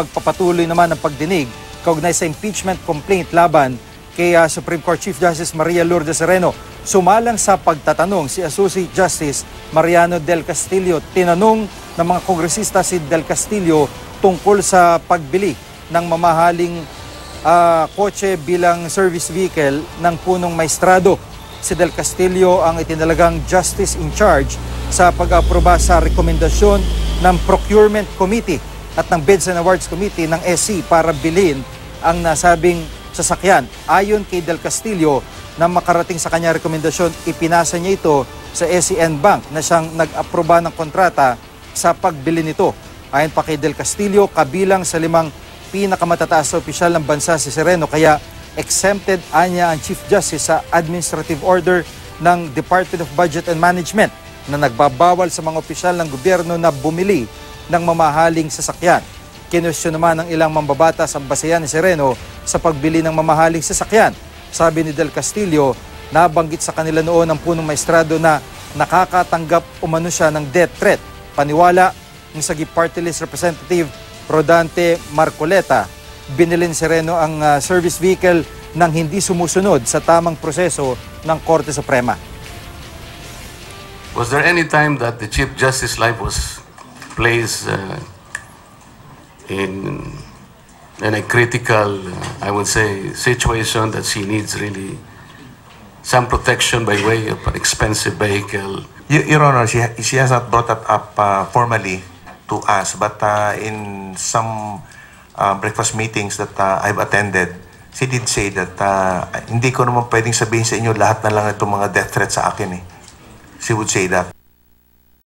pagpapatuloy naman ng pagdinig kaugnay sa impeachment complaint laban kay Supreme Court Chief Justice Maria Lourdes Sereno. Sumalang sa pagtatanong si Associate Justice Mariano Del Castillo. Tinanong ng mga kongresista si Del Castillo tungkol sa pagbili ng mamahaling kotse bilang service vehicle ng punong maestrado. Si Del Castillo ang itinalagang justice in charge sa pag-aproba sa rekomendasyon ng Procurement Committee at ng Bids and Awards Committee ng SC para bilhin ang nasabing sasakyan. Ayon kay Del Castillo, na makarating sa kanya rekomendasyon, ipinasa niya ito sa SCN Bank na siyang nag-aproba ng kontrata sa pagbili nito. Ayon pa kay Del Castillo, kabilang sa 5 pinakamatataas na opisyal ng bansa si Sereno, kaya exempted anya ang Chief Justice sa administrative order ng Department of Budget and Management na nagbabawal sa mga opisyal ng gobyerno na bumili ng mamahaling sasakyan. Kinwestiyon naman ng ilang mambabatas ang basehan ni Sereno sa pagbili ng mamahaling sasakyan. Sabi ni Del Castillo, nabanggit sa kanila noon ng punong maestrado na nakakatanggap umano siya ng death threat. Paniwala ng Sagip Party List Representative Rodante Marcoleta, binili ni Sereno ang service vehicle nang hindi sumusunod sa tamang proseso ng Korte Suprema. Was there any time that the Chief Justice life was placed in a critical, I would say, situation that she needs really some protection by way of an expensive vehicle? Your Honor, she has not brought that up formally to us, but in some breakfast meetings that I've attended, she did say that hindi ko naman pwedeng sabihin sa inyo lahat na lang itong mga death threats sa akin eh. She would say that.